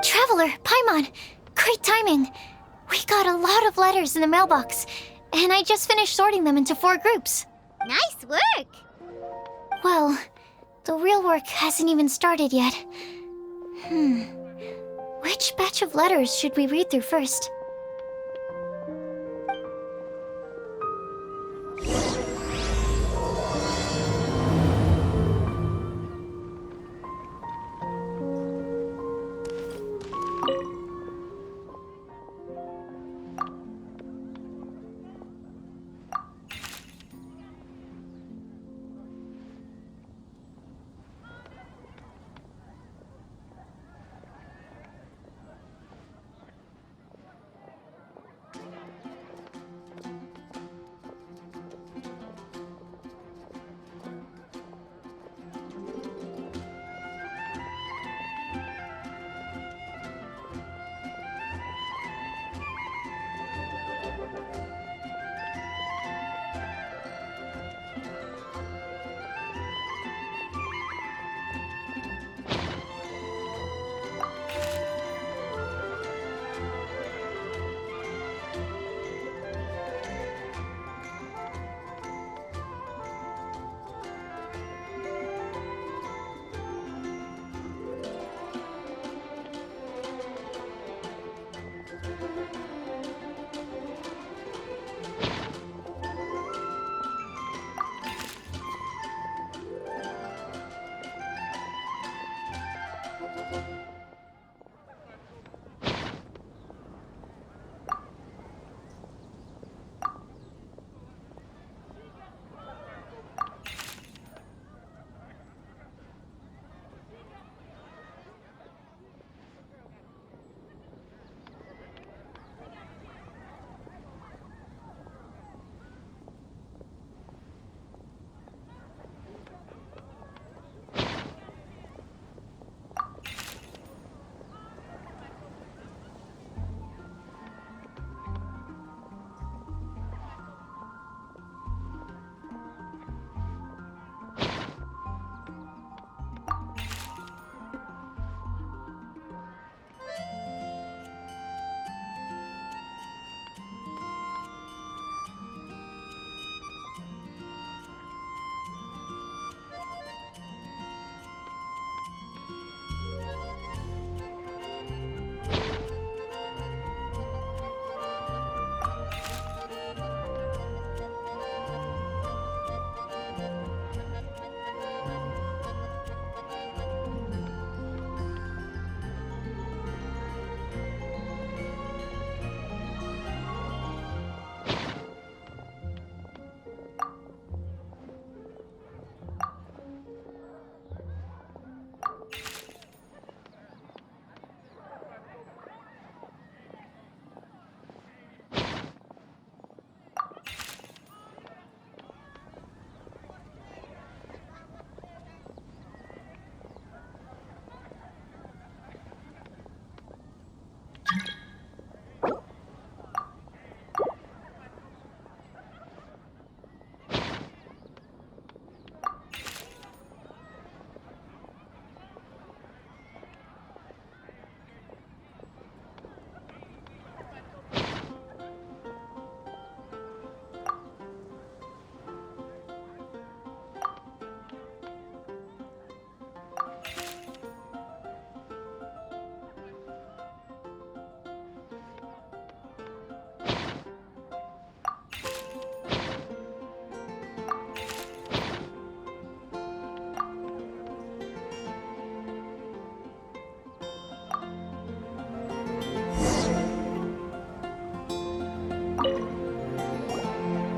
Traveler, Paimon! Great timing! We got a lot of letters in the mailbox, and I just finished sorting them into 4 groups. Nice work! Well, the real work hasn't even started yet. Which batch of letters should we read through first?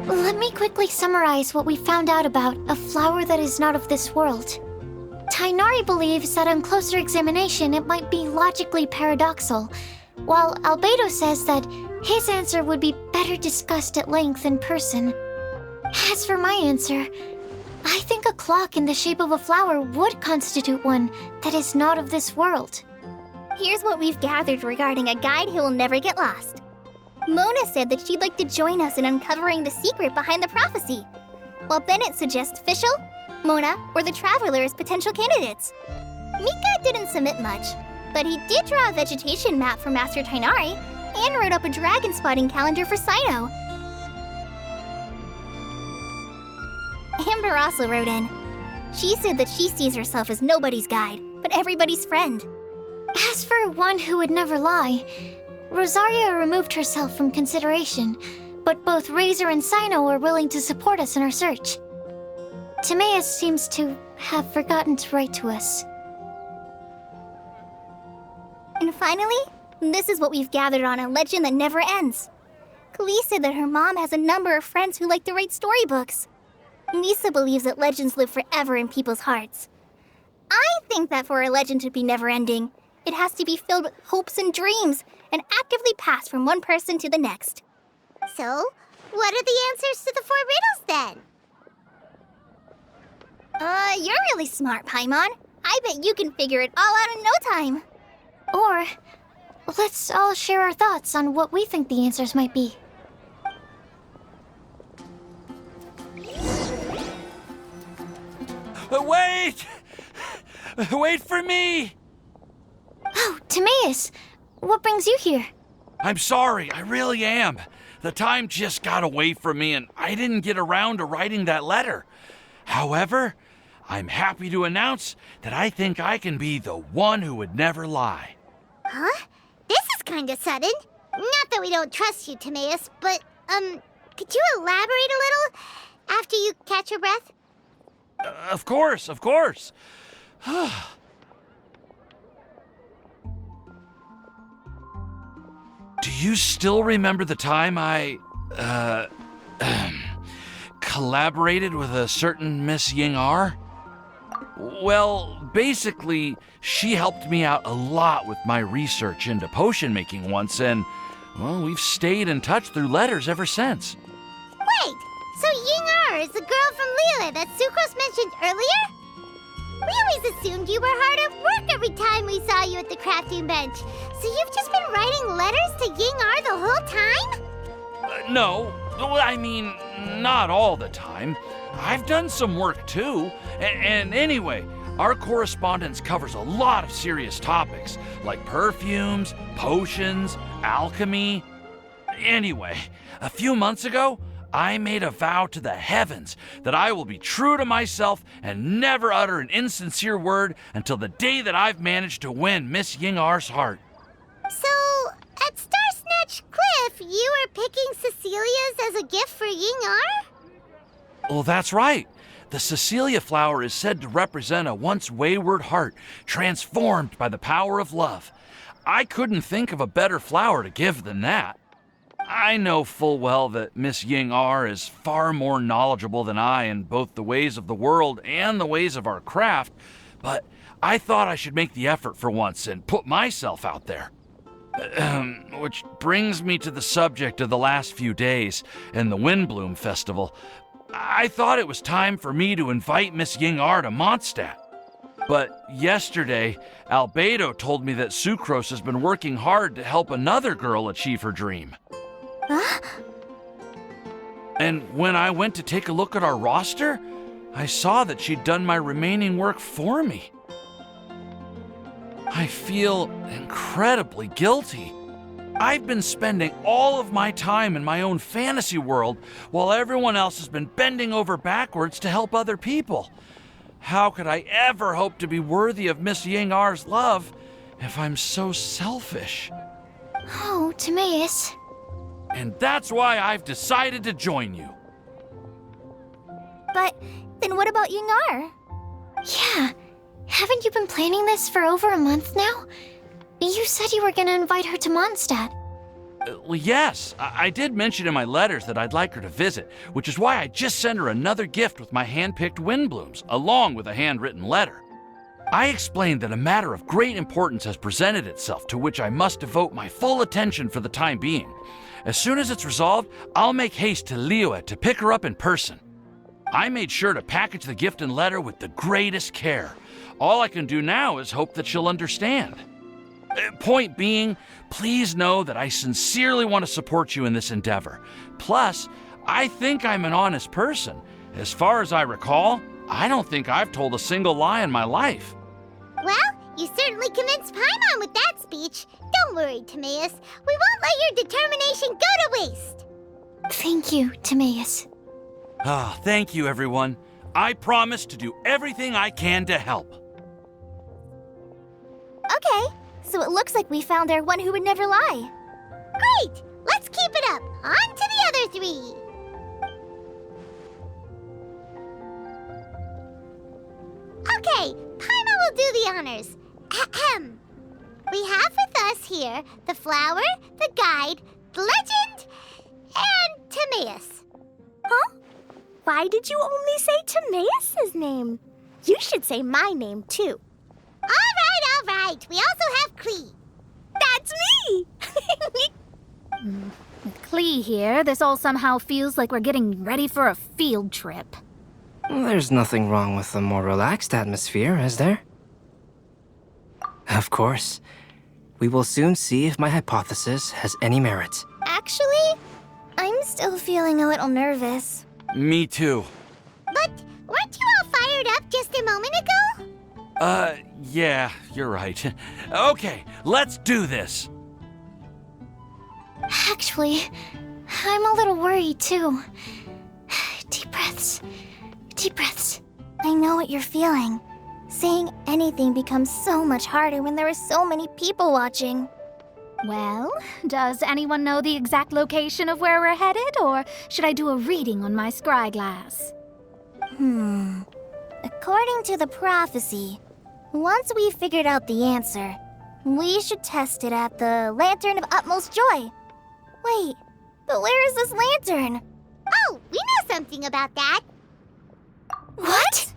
Let me quickly summarize what we found out about a flower that is not of this world. Tainari believes that on closer examination it might be logically paradoxal, while Albedo says that his answer would be better discussed at length in person. As for my answer, I think a clock in the shape of a flower would constitute one that is not of this world. Here's what we've gathered regarding a guide who will never get lost. Mona said that she'd like to join us in uncovering the secret behind the prophecy, while Bennett suggests Fischl, Mona, or the Traveler as potential candidates. Mika didn't submit much, But he did draw a vegetation map for Master Tainari and wrote up a dragon spotting calendar for Cyno. Amber also wrote in. She said that she sees herself as nobody's guide, but everybody's friend. As for one who would never lie, Rosaria removed herself from consideration, but both Razor and Cyno are willing to support us in our search. Timaeus seems to have forgotten to write to us. And finally, this is what we've gathered on a legend that never ends. Khalees said that her mom has a number of friends who like to write storybooks. Lisa believes that legends live forever in people's hearts. I think that for a legend to be never-ending, it has to be filled with hopes and dreams and actively passed from one person to the next. So, what are the answers to the 4 riddles then? You're really smart, Paimon. I bet you can figure it all out in no time. Or, let's all share our thoughts on what we think the answers might be. Wait! Wait for me! Oh, Timaeus! What brings you here? I'm sorry, I really am. The time just got away from me and I didn't get around to writing that letter. However, I'm happy to announce that I think I can be the one who would never lie. Huh? This is kinda sudden. Not that we don't trust you, Timaeus, but, could you elaborate a little after you catch your breath? Of course, of course. Do you still remember the time I, collaborated with a certain Miss Ying-ar? Well, basically, she helped me out a lot with my research into potion making once, and, well, we've stayed in touch through letters ever since. Wait, so Ying-ar is the girl from Liyue that Sucrose mentioned earlier? We always assumed you were hard at work every time we saw you at the crafting bench. So you've just been writing letters to Ying-ar the whole time? No, I mean, not all the time. I've done some work too. And anyway, our correspondence covers a lot of serious topics, like perfumes, potions, alchemy. Anyway, a few months ago, I made a vow to the heavens that I will be true to myself and never utter an insincere word until the day that I've managed to win Miss Ying-ar's heart. So, at Star Snatch Cliff, you were picking Cecilia's as a gift for Ying-ar? Well, that's right. The Cecilia flower is said to represent a once wayward heart transformed by the power of love. I couldn't think of a better flower to give than that. I know full well that Miss Ying-ar is far more knowledgeable than I in both the ways of the world and the ways of our craft, but I thought I should make the effort for once and put myself out there. Which brings me to the subject of the last few days and the Windblume Festival. I thought it was time for me to invite Miss Ying-ar to Mondstadt. But yesterday, Albedo told me that Sucrose has been working hard to help another girl achieve her dream. Huh? And when I went to take a look at our roster, I saw that she'd done my remaining work for me. I feel incredibly guilty. I've been spending all of my time in my own fantasy world while everyone else has been bending over backwards to help other people. How could I ever hope to be worthy of Miss Ying-ar's love if I'm so selfish? Oh, Timaeus. And that's why I've decided to join you. But then what about Ying-ar? Yeah, haven't you been planning this for over a month now? You said you were gonna invite her to Mondstadt. Well, yes, I did mention in my letters that I'd like her to visit, which is why I just sent her another gift with my hand-picked Windblooms, along with a handwritten letter. I explained that a matter of great importance has presented itself to which I must devote my full attention for the time being. As soon as it's resolved, I'll make haste to Liyue to pick her up in person. I made sure to package the gift and letter with the greatest care. All I can do now is hope that she'll understand. Point being, please know that I sincerely want to support you in this endeavor. Plus, I think I'm an honest person. As far as I recall, I don't think I've told a single lie in my life. Well, You certainly convinced Paimon with that speech. Don't worry, Timaeus. We won't let your determination go to waste. Thank you, Timaeus. Ah, thank you, everyone. I promise to do everything I can to help. Okay, so it looks like we found our one who would never lie. Great! Let's keep it up. On to the other three. Okay, Paimon will do the honors. Ahem. We have with us here the flower, the guide, the legend, and Timaeus. Huh? Why did you only say Timaeus' name? You should say my name, too. All right. We also have Klee. That's me! With Klee here, this all somehow feels like we're getting ready for a field trip. There's nothing wrong with a more relaxed atmosphere, is there? Of course. We will soon see if my hypothesis has any merit. Actually, I'm still feeling a little nervous. Me too. But weren't you all fired up just a moment ago? Yeah, you're right. Okay, let's do this. Actually, I'm a little worried too. Deep breaths. Deep breaths. I know what you're feeling. Saying anything becomes so much harder when there are so many people watching. Well, does anyone know the exact location of where we're headed, or should I do a reading on my scry glass? According to the prophecy, once we've figured out the answer, we should test it at the Lantern of Utmost Joy. Wait, but where is this lantern? Oh, we know something about that. What?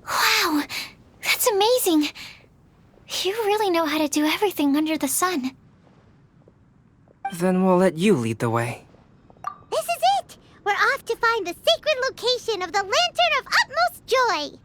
Wow, that's amazing. You really know how to do everything under the sun. Then we'll let you lead the way. This is it. We're off to find the sacred location of the Lantern of Utmost Joy.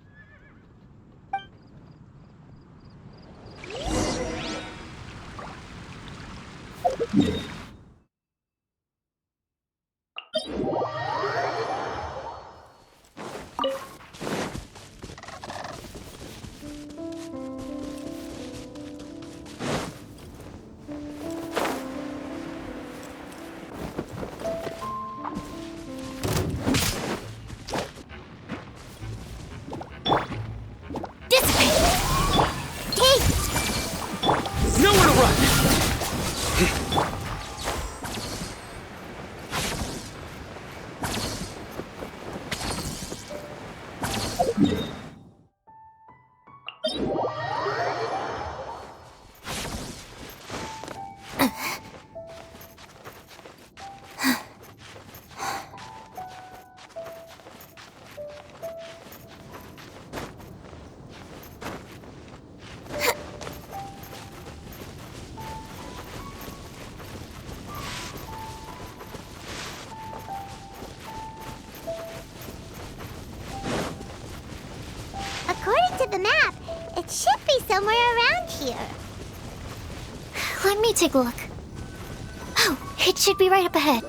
Nowhere to run! According to the map, it should be somewhere around here. Let me take a look. Oh, it should be right up ahead.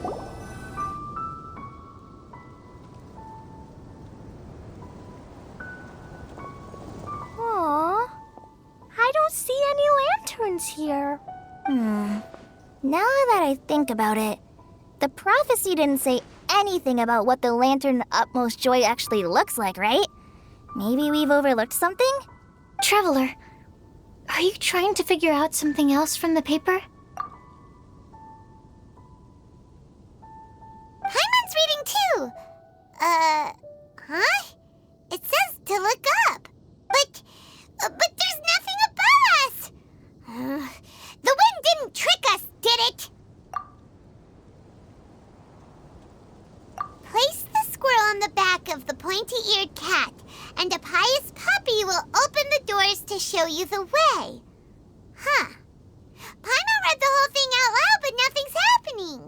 Aww, I don't see any lanterns here. Now that I think about it, the prophecy didn't say anything about what the Lantern of Utmost Joy actually looks like, right? Maybe we've overlooked something? Traveler, are you trying to figure out something else from the paper? Paimon's reading too. Huh? It says to look up. But there's nothing above us. The wind didn't trick us, did it? Place the squirrel on the back of the pointy-eared cat, and a pious puppy will open the doors to show you the way. Huh. Paimon read the whole thing out loud, but nothing's happening.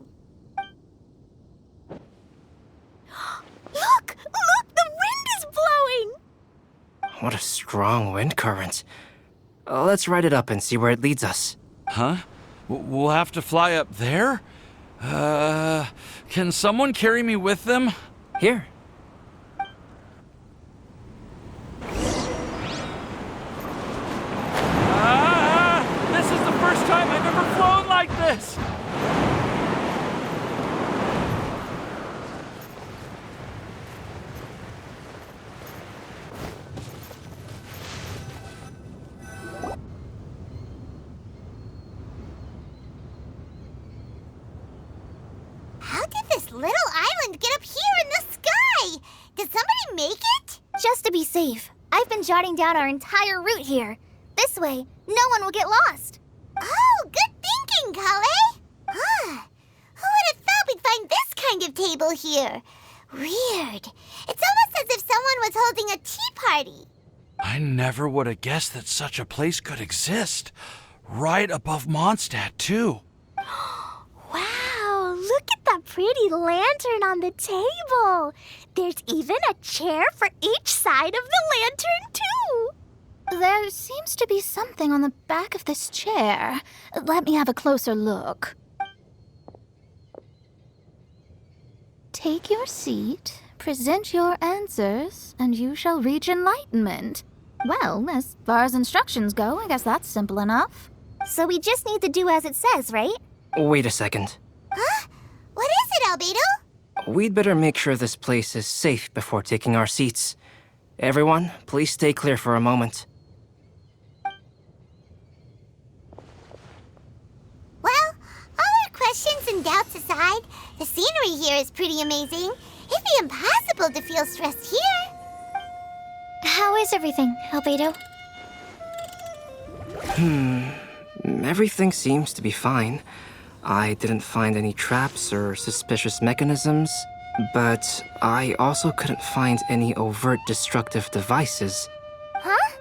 Look! The wind is blowing! What a strong wind current. Let's ride it up and see where it leads us. Huh? We'll have to fly up there? Can someone carry me with them? Here. this? How did this little island get up here in the sky? Did somebody make it? Just to be safe, I've been jotting down our entire route here. This way, no one will get lost. Oh, good thinking, Kale. Huh. Who would have thought we'd find this kind of table here? Weird. It's almost as if someone was holding a tea party. I never would have guessed that such a place could exist. Right above Mondstadt, too. Wow, look at that pretty lantern on the table. There's even a chair for each side of the lantern, too. There seems to be something on the back of this chair. Let me have a closer look. Take your seat, present your answers, and you shall reach enlightenment. Well, as far as instructions go, I guess that's simple enough. So we just need to do as it says, right? Wait a second. Huh? What is it, Albedo? We'd better make sure this place is safe before taking our seats. Everyone, please stay clear for a moment. Well, all our questions and doubts aside, the scenery here is pretty amazing. It'd be impossible to feel stressed here. How is everything, Albedo? Everything seems to be fine. I didn't find any traps or suspicious mechanisms, but I also couldn't find any overt destructive devices. Huh?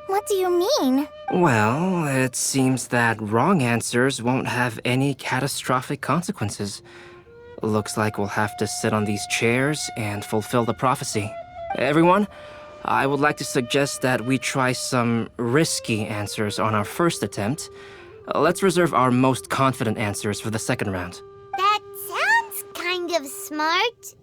What do you mean? Well, it seems that wrong answers won't have any catastrophic consequences. Looks like we'll have to sit on these chairs and fulfill the prophecy. Everyone, I would like to suggest that we try some risky answers on our first attempt. Let's reserve our most confident answers for the second round. That sounds kind of smart.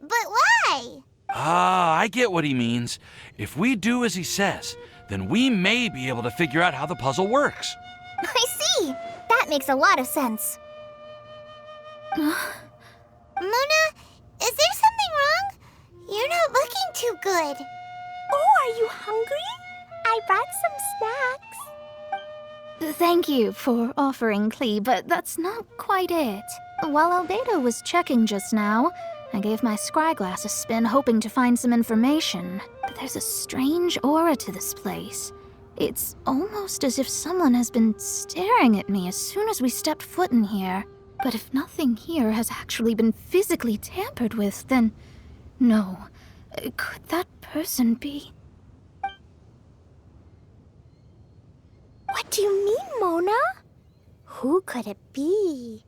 But why? I get what he means. If we do as he says, then we may be able to figure out how the puzzle works. I see. That makes a lot of sense. Mona, is there something wrong? You're not looking too good. Oh, are you hungry? I brought some snacks. Thank you for offering, Klee, but that's not quite it. While Albedo was checking just now, I gave my scryglass a spin hoping to find some information. But there's a strange aura to this place. It's almost as if someone has been staring at me as soon as we stepped foot in here. But if nothing here has actually been physically tampered with, then no. Could that person be? What do you mean, Mona? Who could it be?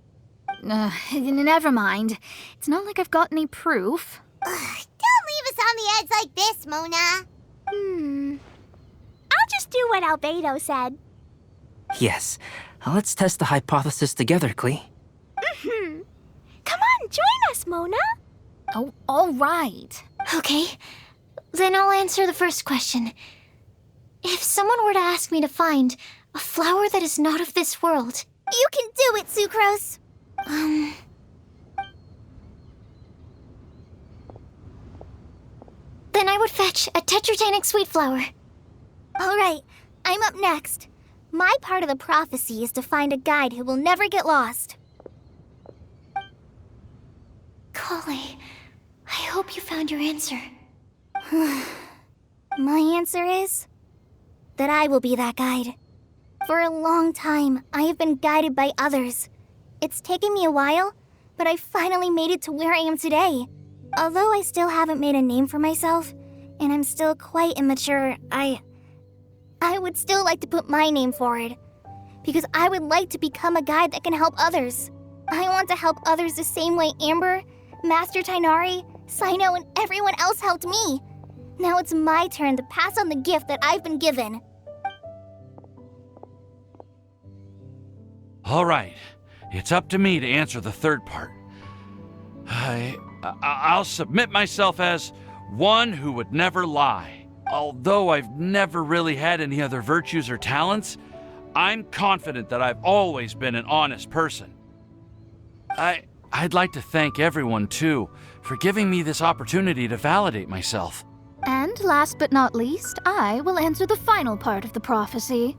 Never mind. It's not like I've got any proof. Don't leave us on the edge like this, Mona. I'll just do what Albedo said. Yes, let's test the hypothesis together, Klee. Come on, join us, Mona. Oh, all right. Okay, then I'll answer the first question. If someone were to ask me to find a flower that is not of this world, You can do it, Sucrose. then I would fetch a tetragenic sweet flower. All right, I'm up next. My part of the prophecy is to find a guide who will never get lost. Kale, I hope you found your answer. My answer is that I will be that guide. For a long time, I have been guided by others. It's taken me a while, but I finally made it to where I am today. Although I still haven't made a name for myself, and I'm still quite immature, I would still like to put my name forward. Because I would like to become a guide that can help others. I want to help others the same way Amber, Master Tainari, Sino, and everyone else helped me. Now it's my turn to pass on the gift that I've been given. All right, it's up to me to answer the third part. I'll submit myself as one who would never lie. Although I've never really had any other virtues or talents, I'm confident that I've always been an honest person. I'd like to thank everyone, too, for giving me this opportunity to validate myself. And last but not least, I will answer the final part of the prophecy.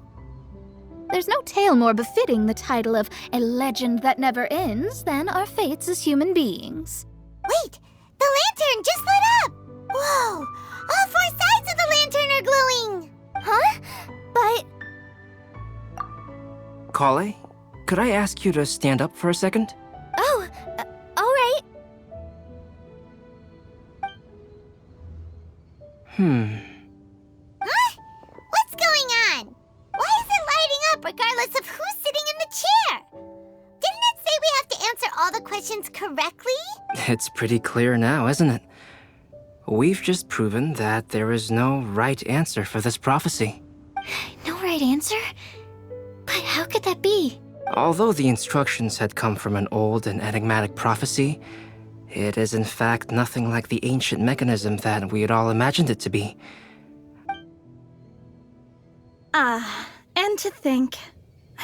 There's no tale more befitting the title of a legend that never ends than our fates as human beings. Wait! The lantern just lit up! Whoa! All 4 sides of the lantern are glowing! Huh? But Kale, could I ask you to stand up for a second? oh, all right. Huh? What's going on? Why is it lighting up regardless of who's sitting in the chair? Didn't it say we have to answer all the questions correctly? It's pretty clear now, isn't it? We've just proven that there is no right answer for this prophecy. No right answer? But how could that be? Although the instructions had come from an old and enigmatic prophecy, it is in fact nothing like the ancient mechanism that we had all imagined it to be. And to think,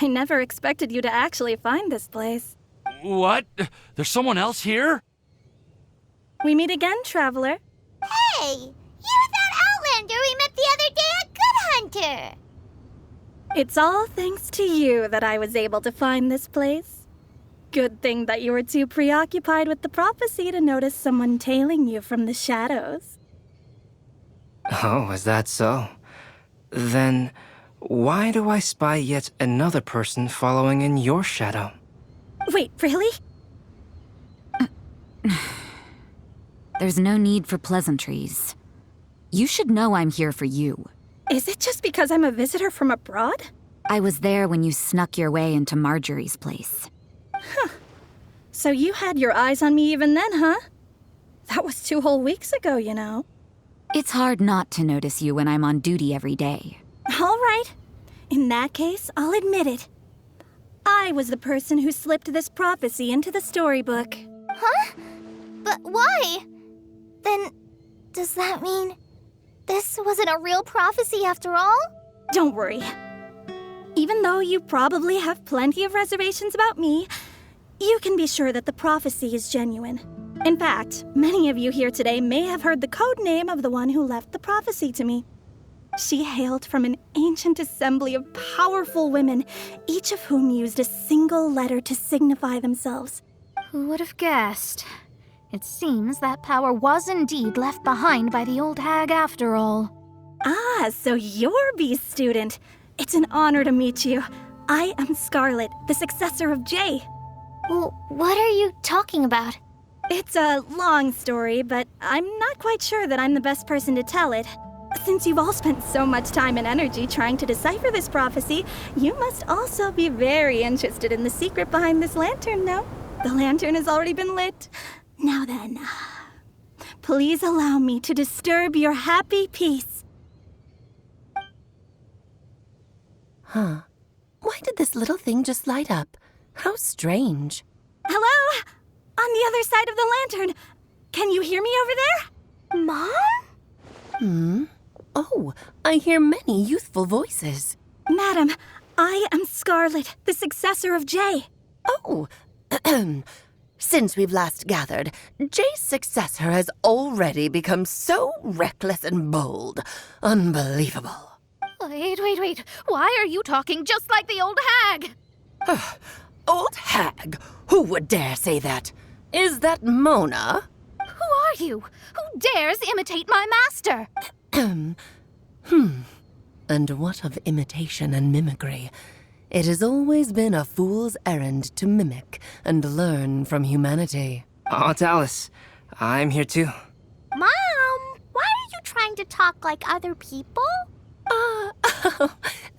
I never expected you to actually find this place. What? There's someone else here? We meet again, traveler. Hey! You're that Outlander we met the other day at Good Hunter! It's all thanks to you that I was able to find this place. Good thing that you were too preoccupied with the prophecy to notice someone tailing you from the shadows. Oh, is that so? Then why do I spy yet another person following in your shadow? Wait, really? There's no need for pleasantries. You should know I'm here for you. Is it just because I'm a visitor from abroad? I was there when you snuck your way into Marjorie's place. So you had your eyes on me even then, huh? That was 2 whole weeks ago, you know. It's hard not to notice you when I'm on duty every day. All right. In that case, I'll admit it. I was the person who slipped this prophecy into the storybook. Huh? But why? Then, does that mean this wasn't a real prophecy after all? Don't worry. Even though you probably have plenty of reservations about me, you can be sure that the prophecy is genuine. In fact, many of you here today may have heard the code name of the one who left the prophecy to me. She hailed from an ancient assembly of powerful women, each of whom used a single letter to signify themselves. Who would have guessed? It seems that power was indeed left behind by the old hag after all. Ah, so you're B's student. It's an honor to meet you. I am Scarlet, the successor of Jay. Well, what are you talking about? It's a long story, but I'm not quite sure that I'm the best person to tell it. Since you've all spent so much time and energy trying to decipher this prophecy, you must also be very interested in the secret behind this lantern, no? The lantern has already been lit. Now then, please allow me to disturb your happy peace. Huh. Why did this little thing just light up? How strange. Hello? On the other side of the lantern. Can you hear me over there? Mom? Oh, I hear many youthful voices. Madam, I am Scarlet, the successor of Jay. Oh, since we've last gathered, Jay's successor has already become so reckless and bold. Unbelievable. Wait. Why are you talking just like the old hag? Old hag? Who would dare say that? Is that Mona? Who are you? Who dares imitate my master? And what of imitation and mimicry? It has always been a fool's errand to mimic and learn from humanity. Aunt Alice, I'm here too. Mom, why are you trying to talk like other people?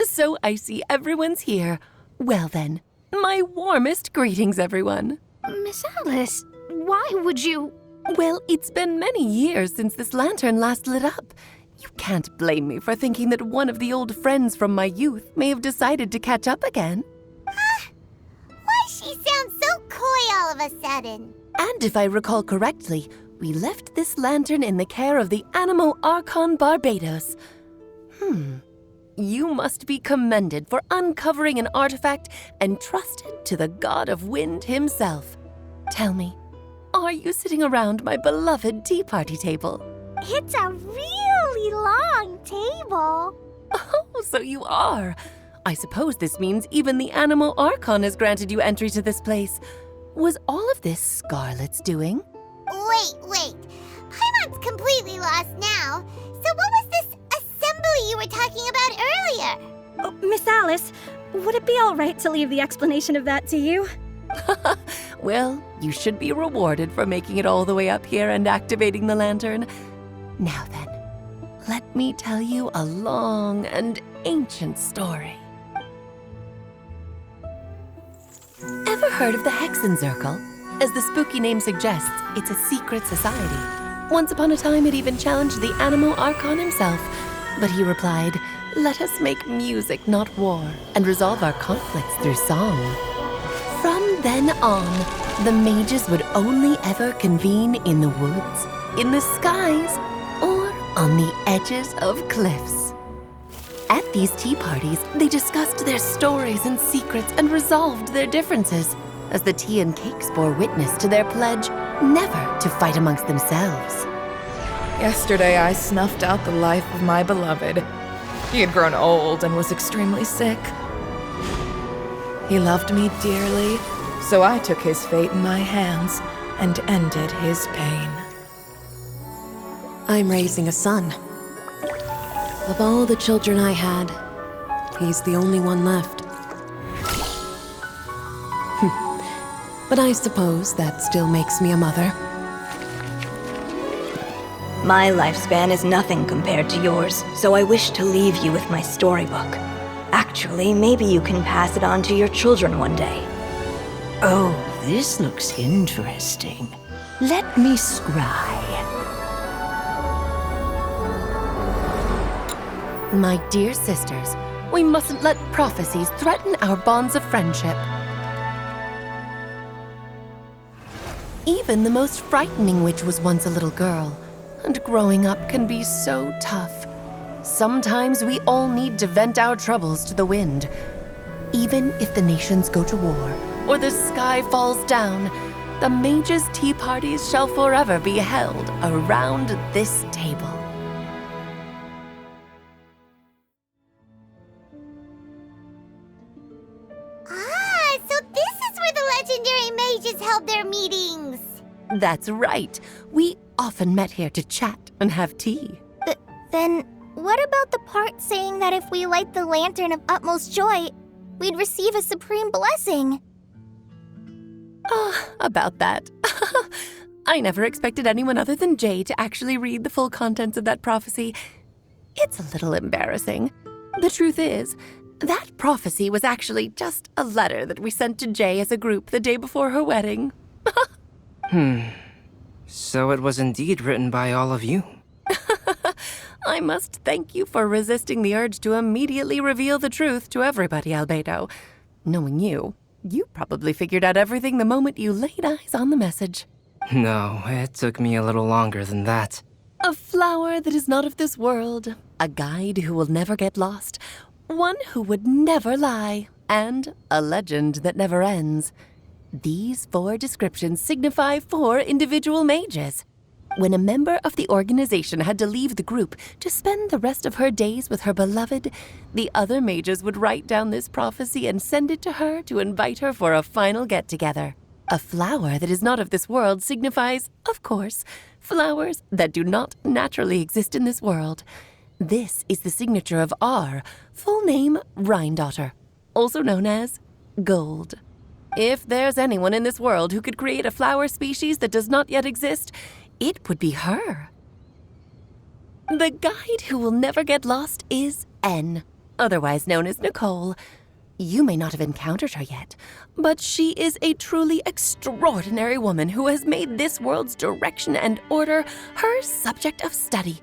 So I see everyone's here. Well then, my warmest greetings, everyone. Miss Alice, why would you... Well, it's been many years since this lantern last lit up. You can't blame me for thinking that one of the old friends from my youth may have decided to catch up again. Why she sounds so coy all of a sudden? And if I recall correctly, we left this lantern in the care of the Animo Archon Barbados. You must be commended for uncovering an artifact entrusted to the god of wind himself. Tell me, are you sitting around my beloved tea party table? It's a really long table. Oh, so you are. I suppose this means even the Animal Archon has granted you entry to this place. Was all of this Scarlet's doing? Wait. Paimon's completely lost now. So what was this assembly you were talking about earlier? Oh, Miss Alice, would it be all right to leave the explanation of that to you? Well, you should be rewarded for making it all the way up here and activating the lantern. Now then, let me tell you a long and ancient story. Ever heard of the Hexenzirkel? As the spooky name suggests, it's a secret society. Once upon a time, it even challenged the Animal Archon himself. But he replied, "Let us make music, not war, and resolve our conflicts through song." From then on, the mages would only ever convene in the woods, in the skies, or on the edges of cliffs. At these tea parties, they discussed their stories and secrets and resolved their differences, as the tea and cakes bore witness to their pledge never to fight amongst themselves. Yesterday, I snuffed out the life of my beloved. He had grown old and was extremely sick. He loved me dearly, so I took his fate in my hands and ended his pain. I'm raising a son. Of all the children I had, he's the only one left. But I suppose that still makes me a mother. My lifespan is nothing compared to yours, so I wish to leave you with my storybook. Actually, maybe you can pass it on to your children one day. Oh, this looks interesting. Let me scry. My dear sisters, we mustn't let prophecies threaten our bonds of friendship. Even the most frightening witch was once a little girl, and growing up can be so tough. Sometimes we all need to vent our troubles to the wind. Even if the nations go to war, or the sky falls down, the mages' tea parties shall forever be held around this table. So this is where the legendary mages held their meetings. That's right. We often met here to chat and have tea. Then, what about the part saying that if we light the lantern of utmost joy, we'd receive a supreme blessing? About that. I never expected anyone other than Jay to actually read the full contents of that prophecy. It's a little embarrassing. The truth is, that prophecy was actually just a letter that we sent to Jay as a group the day before her wedding. So it was indeed written by all of you. I must thank you for resisting the urge to immediately reveal the truth to everybody, Albedo. Knowing you, you probably figured out everything the moment you laid eyes on the message. No, it took me a little longer than that. A flower that is not of this world, a guide who will never get lost, one who would never lie, and a legend that never ends. These 4 descriptions signify 4 individual mages. When a member of the organization had to leave the group to spend the rest of her days with her beloved, the other mages would write down this prophecy and send it to her to invite her for a final get-together. A flower that is not of this world signifies, of course, flowers that do not naturally exist in this world. This is the signature of our full name, Rhindaughter, also known as Gold. If there's anyone in this world who could create a flower species that does not yet exist, it would be her. The guide who will never get lost is N, otherwise known as Nicole. You may not have encountered her yet, but she is a truly extraordinary woman who has made this world's direction and order her subject of study.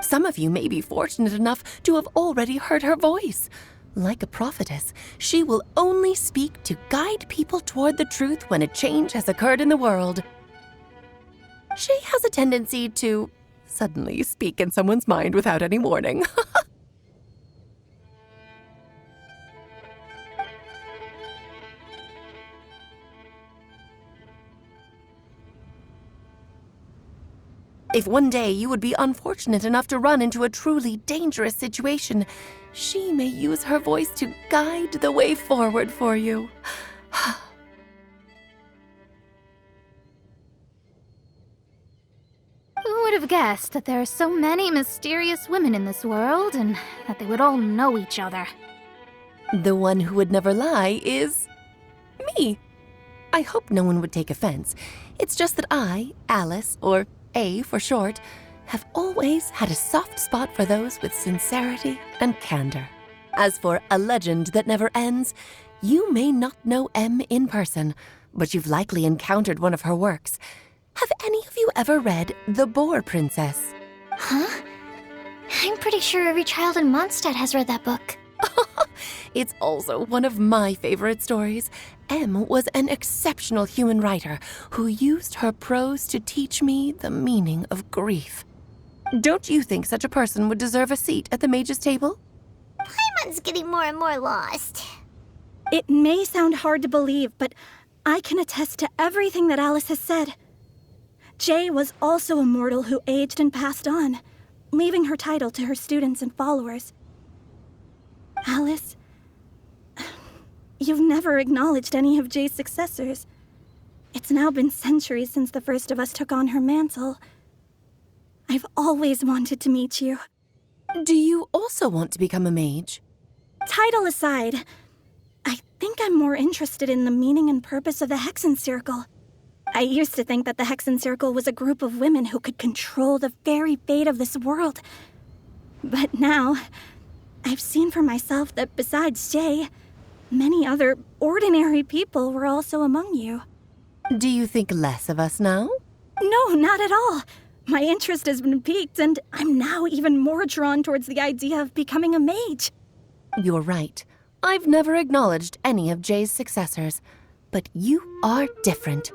Some of you may be fortunate enough to have already heard her voice. Like a prophetess, she will only speak to guide people toward the truth when a change has occurred in the world. She has a tendency to suddenly speak in someone's mind without any warning. If one day you would be unfortunate enough to run into a truly dangerous situation, she may use her voice to guide the way forward for you. Who would have guessed that there are so many mysterious women in this world and that they would all know each other? The one who would never lie is me. I hope no one would take offense. It's just that I, Alice, or A for short, have always had a soft spot for those with sincerity and candor. As for A Legend That Never Ends, you may not know M in person, but you've likely encountered one of her works. Have any of you ever read The Boar Princess? Huh? I'm pretty sure every child in Mondstadt has read that book. It's also one of my favorite stories. M was an exceptional human writer who used her prose to teach me the meaning of grief. Don't you think such a person would deserve a seat at the mage's table? Paimon's getting more and more lost. It may sound hard to believe, but I can attest to everything that Alice has said. Jay was also a mortal who aged and passed on, leaving her title to her students and followers. Alice, you've never acknowledged any of Jay's successors. It's now been centuries since the first of us took on her mantle. I've always wanted to meet you. Do you also want to become a mage? Title aside, I think I'm more interested in the meaning and purpose of the Hexen Circle. I used to think that the Hexen Circle was a group of women who could control the very fate of this world. But now, I've seen for myself that besides Jay, many other ordinary people were also among you. Do you think less of us now? No, not at all. My interest has been piqued, and I'm now even more drawn towards the idea of becoming a mage. You're right. I've never acknowledged any of Jay's successors. But you are different.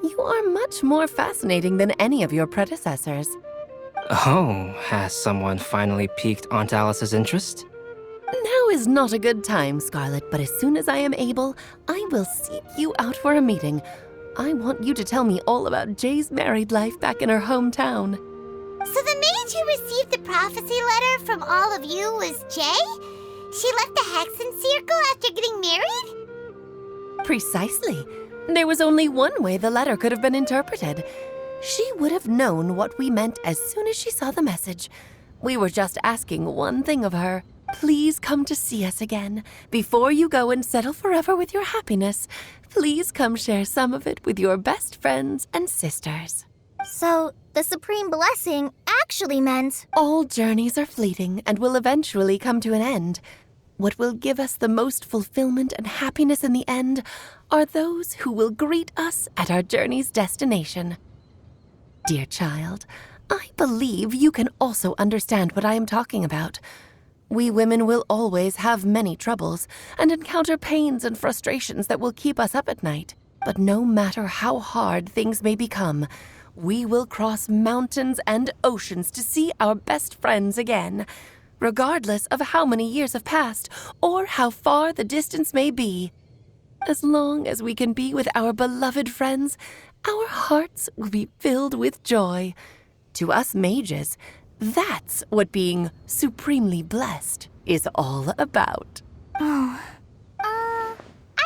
You are much more fascinating than any of your predecessors. Oh, has someone finally piqued Aunt Alice's interest? Now is not a good time, Scarlet, but as soon as I am able, I will seek you out for a meeting. I want you to tell me all about Jay's married life back in her hometown. So the mage who received the prophecy letter from all of you was Jay? She left the Hexen Circle after getting married? Precisely. There was only one way the letter could have been interpreted. She would have known what we meant as soon as she saw the message. We were just asking one thing of her. Please come to see us again. Before you go and settle forever with your happiness, please come share some of it with your best friends and sisters. So, the Supreme Blessing actually meant... All journeys are fleeting and will eventually come to an end. What will give us the most fulfillment and happiness in the end are those who will greet us at our journey's destination. Dear child, I believe you can also understand what I am talking about. We women will always have many troubles and encounter pains and frustrations that will keep us up at night. But no matter how hard things may become, we will cross mountains and oceans to see our best friends again, regardless of how many years have passed or how far the distance may be. As long as we can be with our beloved friends, our hearts will be filled with joy. To us mages, that's what being supremely blessed is all about. I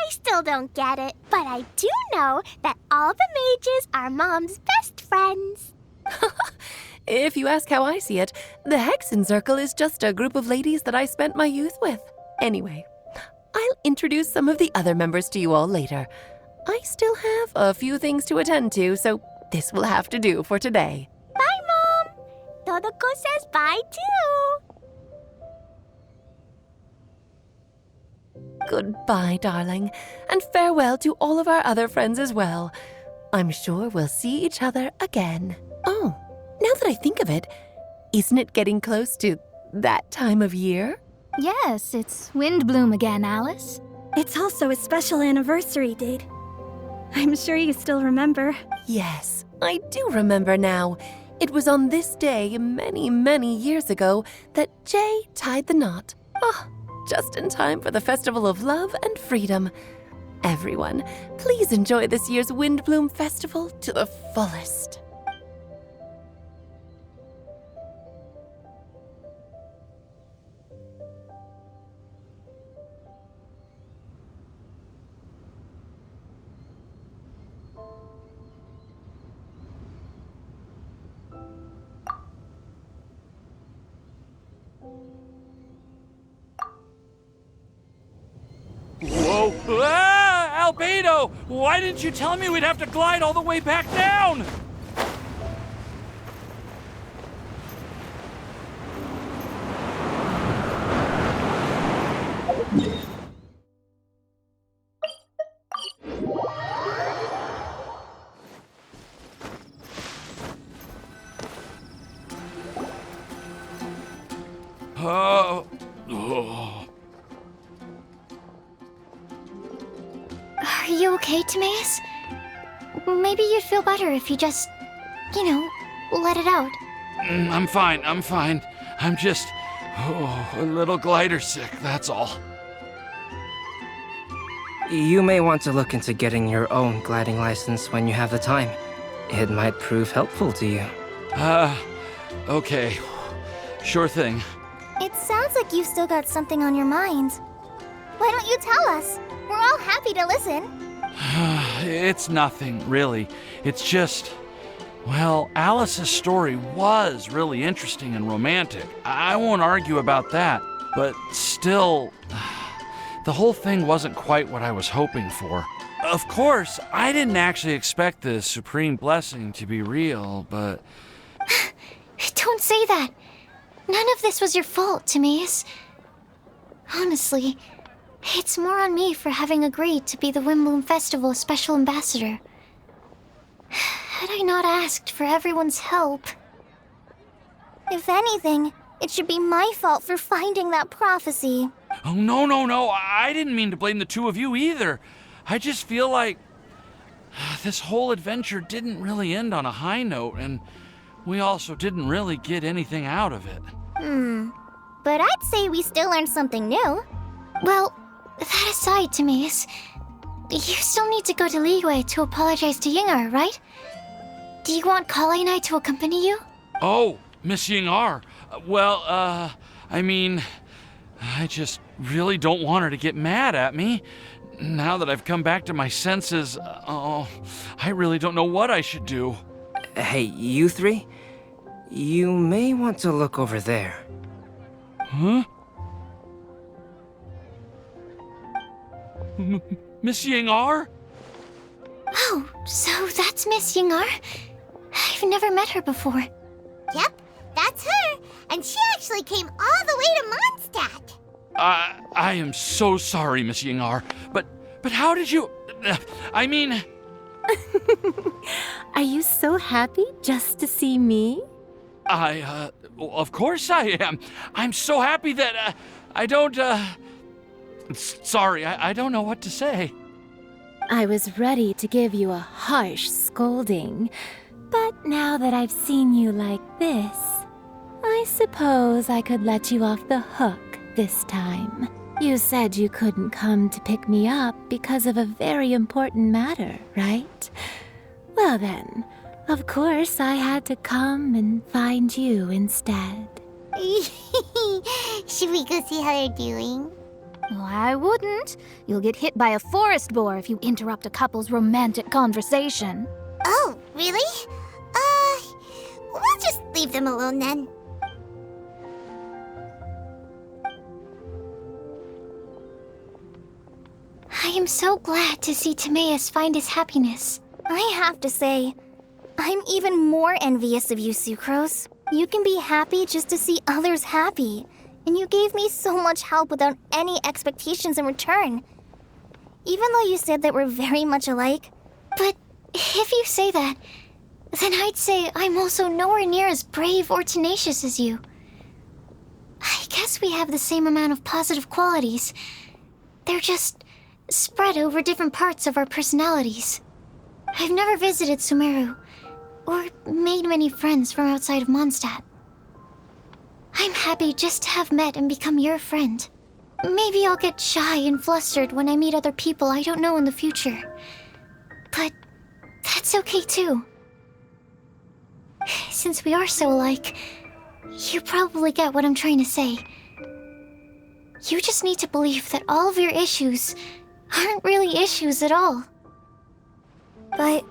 still don't get it, but I do know that all the mages are Mom's best friends. If you ask how I see it, the Hexen Circle is just a group of ladies that I spent my youth with. Anyway, I'll introduce some of the other members to you all later. I still have a few things to attend to, so this will have to do for today. Bye, Mom. Todoko says bye, too. Goodbye, darling, and farewell to all of our other friends as well. I'm sure we'll see each other again. Oh, now that I think of it, isn't it getting close to that time of year? Yes, it's Windblume again, Alice. It's also a special anniversary date. I'm sure you still remember. Yes, I do remember now. It was on this day many, many years ago that Jay tied the knot. Just in time for the Festival of Love and Freedom. Everyone, please enjoy this year's Windblume Festival to the fullest. Albedo! Ah, Albedo! Why didn't you tell me we'd have to glide all the way back down? Oh. Are you okay, Timaeus? Maybe you'd feel better if you just, let it out. I'm fine. I'm just a little glider sick, that's all. You may want to look into getting your own gliding license when you have the time. It might prove helpful to you. Okay. Sure thing. It sounds like you've still got something on your mind. Why don't you tell us? We're all happy to listen. It's nothing, really. It's just... Well, Alice's story was really interesting and romantic. I won't argue about that. But still... The whole thing wasn't quite what I was hoping for. Of course, I didn't actually expect the supreme blessing to be real, but... Don't say that. None of this was your fault, Timaeus. Honestly, it's more on me for having agreed to be the Windblume Festival's special ambassador. Had I not asked for everyone's help... If anything, it should be my fault for finding that prophecy. Oh, no. I didn't mean to blame the two of you either. I just feel like this whole adventure didn't really end on a high note, and we also didn't really get anything out of it. But I'd say we still learned something new. Well, that aside, Timaeus, you still need to go to Liyue to apologize to Yingar, right? Do you want Kale and I to accompany you? Oh, Miss Yingar. Well, I mean, I just really don't want her to get mad at me. Now that I've come back to my senses, I really don't know what I should do. Hey, you three? You may want to look over there. Huh? Miss Yingar? Oh, so that's Miss Yingar? I've never met her before. Yep, that's her. And she actually came all the way to Mondstadt. I am so sorry, Miss Yingar, but how did you... I mean... Are you so happy just to see me? Of course I am. I'm so happy that, I don't, Sorry, I don't know what to say. I was ready to give you a harsh scolding, but now that I've seen you like this, I suppose I could let you off the hook this time. You said you couldn't come to pick me up because of a very important matter, right? Well then, of course I had to come and find you instead. Should we go see how they're doing? Well, I wouldn't. You'll get hit by a forest boar if you interrupt a couple's romantic conversation. Oh, really? We'll just leave them alone then. I am so glad to see Timaeus find his happiness. I have to say, I'm even more envious of you, Sucrose. You can be happy just to see others happy. And you gave me so much help without any expectations in return. Even though you said that we're very much alike. But if you say that, then I'd say I'm also nowhere near as brave or tenacious as you. I guess we have the same amount of positive qualities. They're just spread over different parts of our personalities. I've never visited Sumeru, or made many friends from outside of Mondstadt. I'm happy just to have met and become your friend. Maybe I'll get shy and flustered when I meet other people I don't know in the future. But that's okay too. Since we are so alike, you probably get what I'm trying to say. You just need to believe that all of your issues aren't really issues at all. But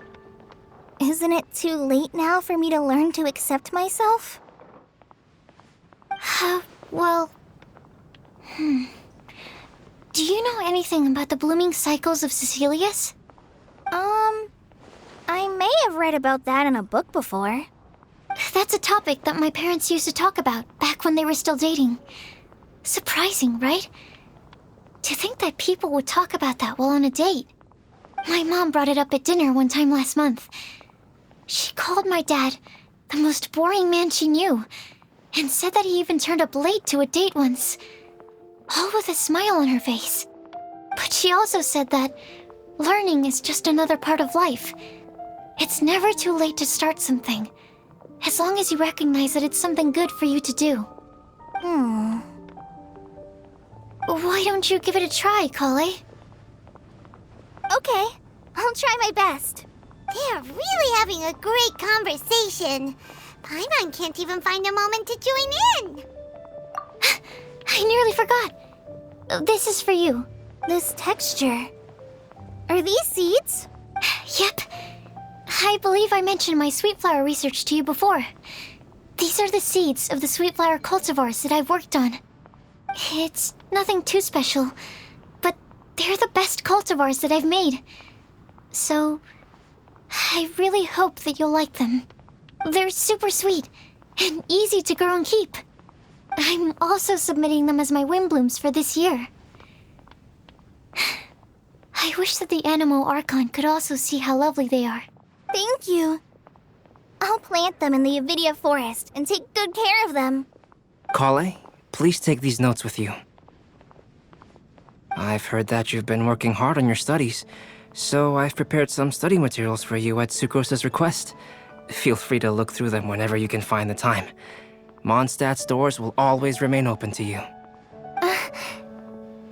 isn't it too late now for me to learn to accept myself? Well... Do you know anything about the blooming cycles of Cecilius? I may have read about that in a book before. That's a topic that my parents used to talk about back when they were still dating. Surprising, right? To think that people would talk about that while on a date. My mom brought it up at dinner one time last month. She called my dad the most boring man she knew, and said that he even turned up late to a date once, all with a smile on her face. But she also said that learning is just another part of life. It's never too late to start something, as long as you recognize that it's something good for you to do. Why don't you give it a try, Kale? Okay, I'll try my best. They are really having a great conversation. Paimon can't even find a moment to join in. I nearly forgot. This is for you. This texture. Are these seeds? Yep. I believe I mentioned my sweet flower research to you before. These are the seeds of the sweet flower cultivars that I've worked on. It's nothing too special, but they're the best cultivars that I've made. So, I really hope that you'll like them. They're super sweet and easy to grow and keep. I'm also submitting them as my Windblooms for this year. I wish that the Animo Archon could also see how lovely they are. Thank you. I'll plant them in the Avidia forest and take good care of them. Kale, please take these notes with you. I've heard that you've been working hard on your studies, so I've prepared some study materials for you at Sucrose's request. Feel free to look through them whenever you can find the time. Mondstadt's doors will always remain open to you.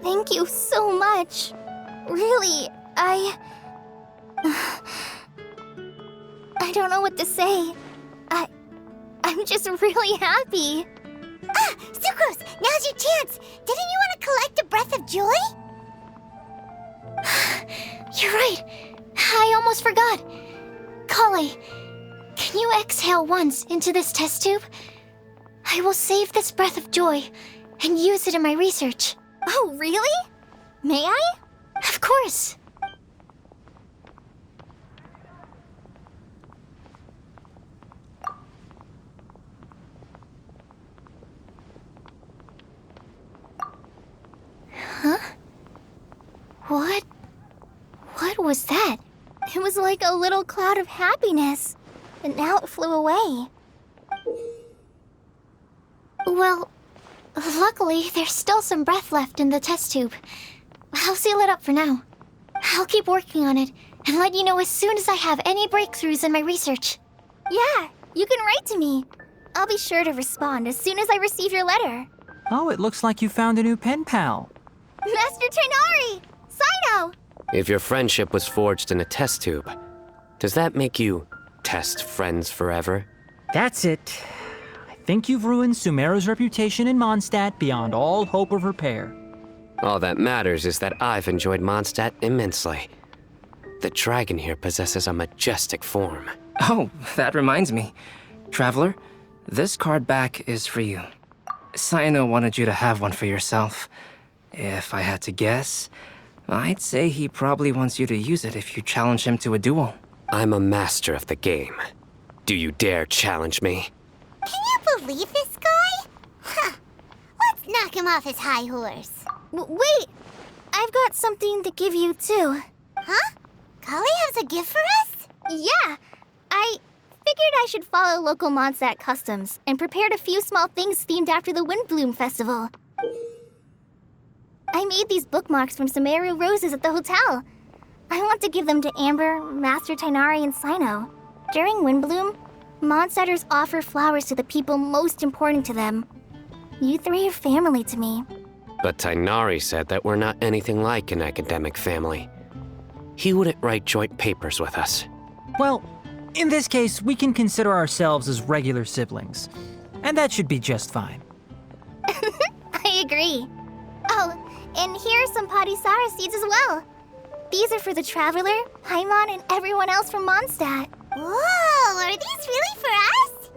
Thank you so much. Really, I don't know what to say. I'm just really happy. Ah, Sucrose, now's your chance. Didn't you want to collect a breath of joy? You're right. I almost forgot. Kale, can you exhale once into this test tube? I will save this breath of joy and use it in my research. Oh, really? May I? Of course. Huh? What was that? It was like a little cloud of happiness, but now it flew away. Well, luckily, there's still some breath left in the test tube. I'll seal it up for now. I'll keep working on it and let you know as soon as I have any breakthroughs in my research. Yeah, you can write to me. I'll be sure to respond as soon as I receive your letter. Oh, it looks like you found a new pen pal. Master Tainari! Sino! If your friendship was forged in a test tube, does that make you test friends forever? That's it. I think you've ruined Sumeru's reputation in Mondstadt beyond all hope of repair. All that matters is that I've enjoyed Mondstadt immensely. The dragon here possesses a majestic form. Oh, that reminds me. Traveler, this card back is for you. Sino wanted you to have one for yourself. If I had to guess, I'd say he probably wants you to use it if you challenge him to a duel. I'm a master of the game. Do you dare challenge me? Can you believe this guy? Huh. Let's knock him off his high horse. Wait! I've got something to give you, too. Huh? Kale has a gift for us? Yeah! I figured I should follow local Mondstadt customs and prepared a few small things themed after the Windblume festival. I made these bookmarks from Sumeru roses at the hotel. I want to give them to Amber, Master Tainari, and Sino. During Windblume, Mondstadters offer flowers to the people most important to them. You three are family to me. But Tainari said that we're not anything like an academic family. He wouldn't write joint papers with us. Well, in this case, we can consider ourselves as regular siblings. And that should be just fine. I agree. Oh, and here are some Padisara seeds as well. These are for the Traveler, Paimon, and everyone else from Mondstadt. Whoa, are these really for us?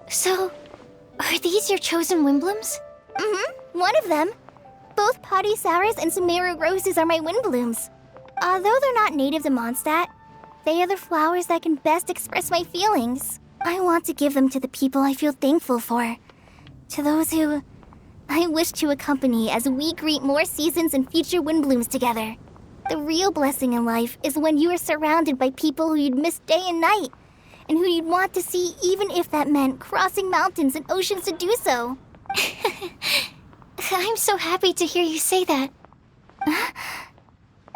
So, are these your chosen Windblooms? Mm-hmm, one of them. Both Potysaurus and Sumeru roses are my Windblooms. Although they're not native to Mondstadt, they are the flowers that can best express my feelings. I want to give them to the people I feel thankful for. To those who I wish to accompany as we greet more seasons and future Windblooms together. The real blessing in life is when you are surrounded by people who you'd miss day and night, and who you'd want to see even if that meant crossing mountains and oceans to do so. I'm so happy to hear you say that.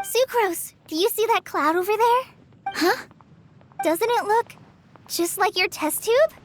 Sucrose, do you see that cloud over there? Huh? Doesn't it look just like your test tube?